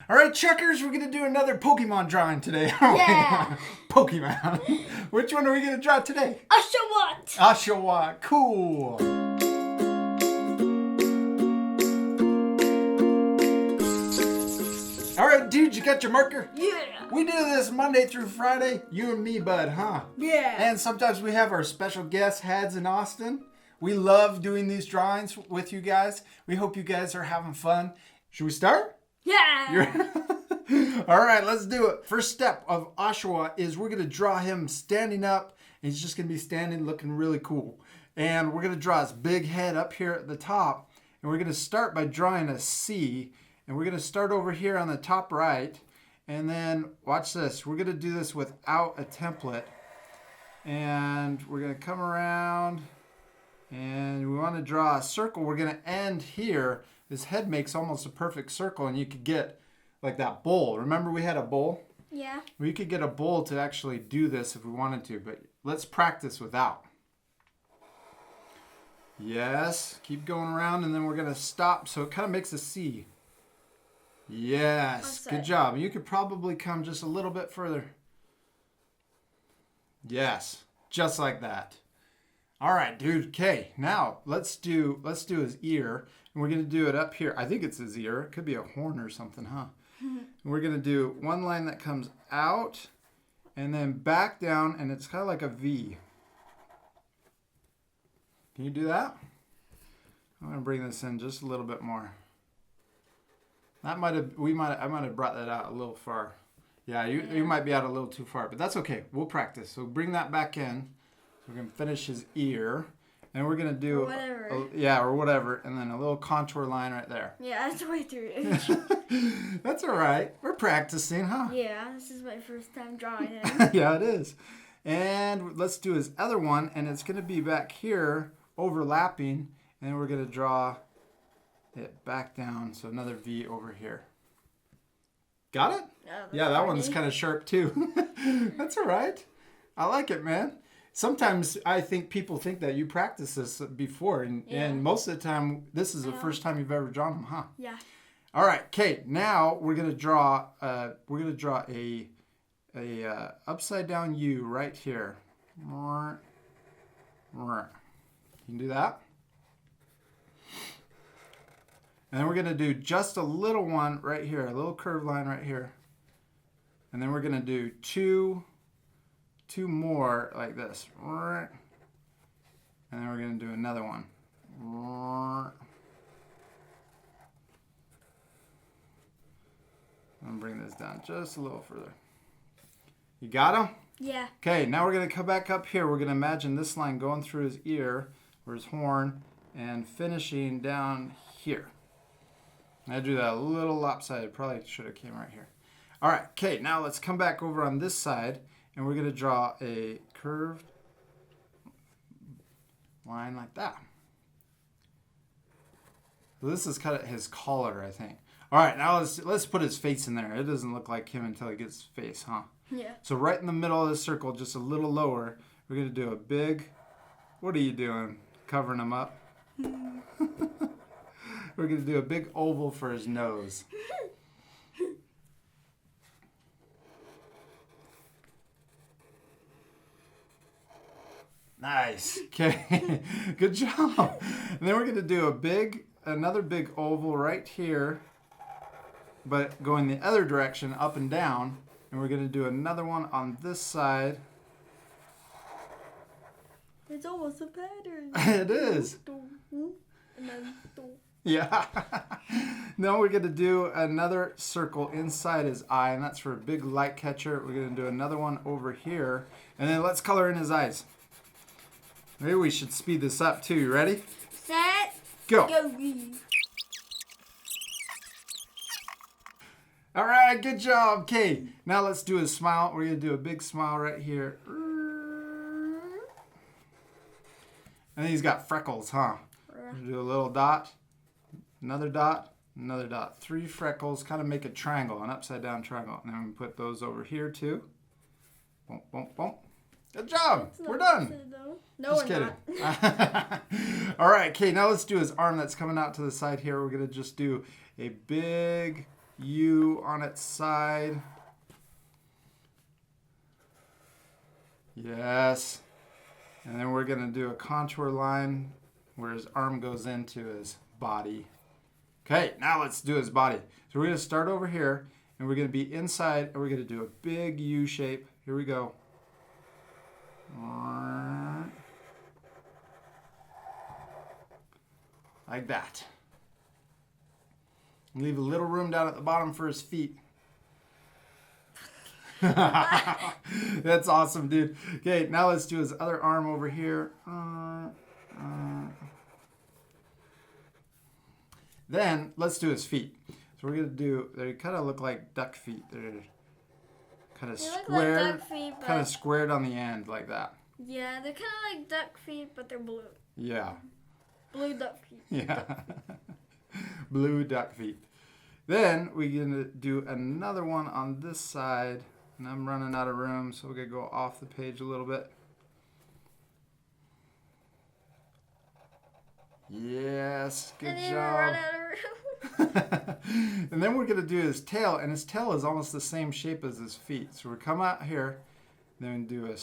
All right, checkers, we're going to do another Pokemon drawing today. Yeah. Pokemon. Which one are we going to draw today? Oshawott. Oshawott. Cool. All right, dude, you got your marker? Yeah. We do this Monday through Friday. You and me, bud, huh? Yeah. And sometimes we have our special guest, Hads in Austin. We love doing these drawings with you guys. We hope you guys are having fun. Should we start? Yeah. All right, let's do it. First step of Oshawott is we're going to draw him standing up. And he's just going to be standing looking really cool. And we're going to draw his big head up here at the top. And we're going to start by drawing a C. And we're going to start over here on the top right. And then watch this. We're going to do this without a template. And we're going to come around. And we want to draw a circle. We're going to end here. This head makes almost a perfect circle, and you could get like that bowl. Remember we had a bowl? Yeah. We could get a bowl to actually do this if we wanted to, but let's practice without. Yes, keep going around, and then we're going to stop so it kind of makes a C. Yes, good job. You could probably come just a little bit further. Yes, just like that. All right, dude. Okay, now let's do his ear. And we're going to do it up here. I think it's his ear. It could be a horn or something, huh? And we're going to do one line that comes out and then back down, and it's kind of like a V. Can you do that? I'm going to bring this in just a little bit more. I might have brought that out a little far. Yeah, you might be out a little too far, but that's okay. We'll practice. So bring that back in. We're going to finish his ear. And we're going to do, or whatever, and then a little contour line right there. Yeah, that's way through. That's all right. We're practicing, huh? Yeah, this is my first time drawing it. Yeah, it is. And let's do his other one, and it's going to be back here, overlapping, and we're going to draw it back down, so another V over here. Got it? Yeah, that one's kind of sharp, too. That's all right. I like it, man. Sometimes I think people think that you practiced this before, and most of the time, this is the first time you've ever drawn them, huh? Yeah. All right, Kate. Now we're gonna draw a upside down U right here. You can do that. And then we're gonna do just a little one right here, a little curved line right here, and then we're gonna do two more like this. And then we're going to do another one. I'm going to bring this down just a little further. You got him? Yeah. Okay, now we're going to come back up here. We're going to imagine this line going through his ear or his horn and finishing down here. I do that a little lopsided. Probably should have came right here. All right, okay, now let's come back over on this side. And we're going to draw a curved line like that. So this is kind of his collar, I think. All right, now let's put his face in there. It doesn't look like him until he gets his face, huh? Yeah. So right in the middle of the circle, just a little lower, we're going to do a big, what are you doing? Covering him up? We're going to do a big oval for his nose. Nice. Okay. Good job. And then we're going to do another big oval right here, but going the other direction, up and down. And we're going to do another one on this side. It's almost a pattern. It is. Yeah. Now we're going to do another circle inside his eye, and that's for a big light catcher. We're going to do another one over here. And then let's color in his eyes. Maybe we should speed this up too. You ready? Set. Go. Go. All right, good job. Okay, now let's do a smile. We're going to do a big smile right here. And then he's got freckles, huh? We'll do a little dot, another dot, another dot. 3 freckles, kind of make a triangle, an upside down triangle. And then we put those over here too. Boom, boom, boom. Good job. We're done. No, just kidding. All right, okay, now let's do his arm that's coming out to the side here. We're going to just do a big U on its side. Yes. And then we're going to do a contour line where his arm goes into his body. Okay, now let's do his body. So we're going to start over here, and we're going to be inside, and we're going to do a big U shape. Here we go. Like that. Leave a little room down at the bottom for his feet. That's awesome, dude. Okay, now let's do his other arm over here. Then let's do his feet. So we're gonna do. They kind of look like duck feet. They're kind of square, like duck feet, kind of squared on the end like that. Yeah, they're kind of like duck feet, but they're blue. Yeah. Blue duck feet. Yeah. Blue duck feet. Then we're gonna do another one on this side. And I'm running out of room, so we're going to go off the page a little bit. Yes, good and then job. Run out of room. And then we're going to do his tail, and his tail is almost the same shape as his feet. So we're come out here, then do a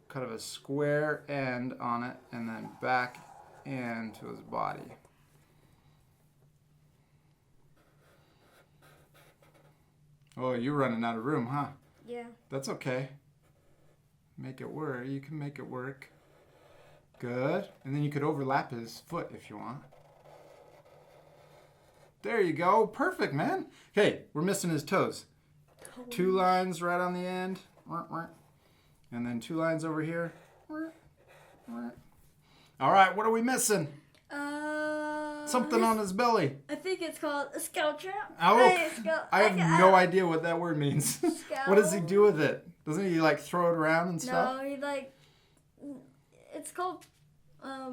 kind of a square end on it, and then back into his body. Oh, you're running out of room, huh? Yeah. That's okay. Make it work. You can make it work. Good. And then you could overlap his foot if you want. There you go. Perfect, man. Okay, we're missing his toes. 2 lines right on the end. And then 2 lines over here. All right, what are we missing? Something on his belly. I think it's called a scout trap. Oh, I have no idea what that word means. What does he do with it? Doesn't he like throw it around and stuff? No, he like, it's called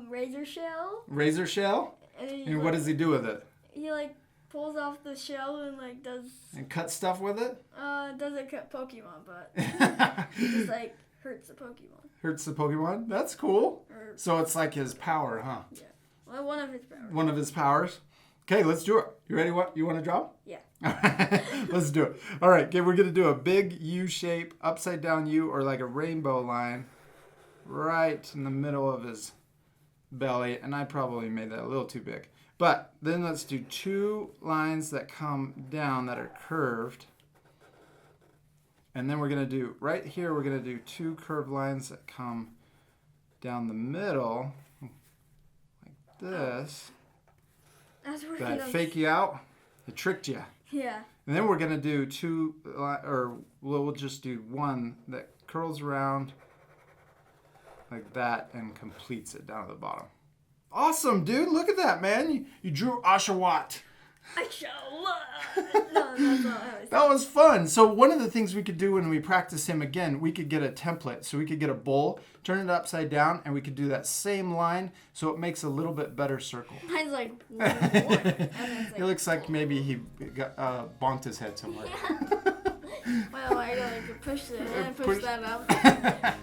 razor shell. Razor shell? And what does he do with it? He like pulls off the shell and like does. And cut stuff with it? Doesn't cut Pokemon, but just like hurts the Pokemon. Hurts the Pokemon? That's cool. So it's like his power, huh? Yeah. Well, one of his powers. One of his powers. Okay, let's do it. You ready? What? You want to draw? Yeah. All right, let's do it. All right, okay, we're going to do a big U shape, upside down U, or like a rainbow line right in the middle of his belly. And I probably made that a little too big. But then let's do 2 lines that come down that are curved. And then we're going to do, right here, we're going to do 2 curved lines that come down the middle. This that fake you out, it tricked you. Yeah. And then we're gonna do 2, or we'll just do 1 that curls around like that and completes it down at the bottom. Awesome, dude! Look at that, man. You drew Oshawott. That was fun. So one of the things we could do when we practice him again, we could get a template. So we could get a bowl, turn it upside down, and we could do that same line so it makes a little bit better circle. Mine's like 1. It looks like maybe he got, bonked his head somewhere. Well, I gotta push it and push that up.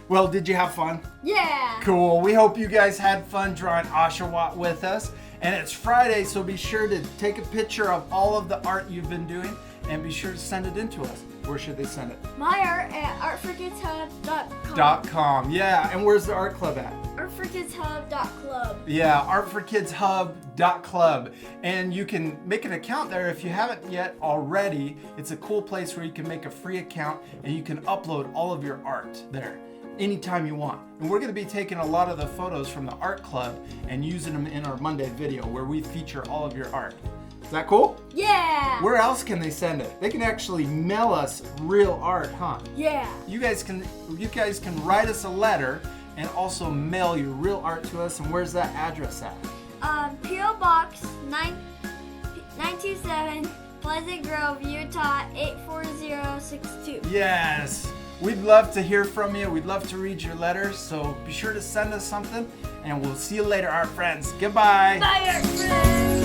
Well, did you have fun? Yeah. Cool. We hope you guys had fun drawing Oshawott with us. And it's Friday, so be sure to take a picture of all of the art you've been doing and be sure to send it in to us. Where should they send it? My art at artforkidshub.com. .com. Yeah, and where's the art club at? artforkidshub.club. Yeah, artforkidshub.club. And you can make an account there if you haven't yet already. It's a cool place where you can make a free account and you can upload all of your art there anytime you want. And we're going to be taking a lot of the photos from the art club and using them in our Monday video where we feature all of your art. Is that cool? Yeah. Where else can they send it? They can actually mail us real art, huh? Yeah. You guys can write us a letter and also mail your real art to us. And where's that address at? P.O. Box 927, Pleasant Grove, Utah 84062. Yes. We'd love to hear from you. We'd love to read your letters. So be sure to send us something. And we'll see you later, art friends. Goodbye. Bye, art friends.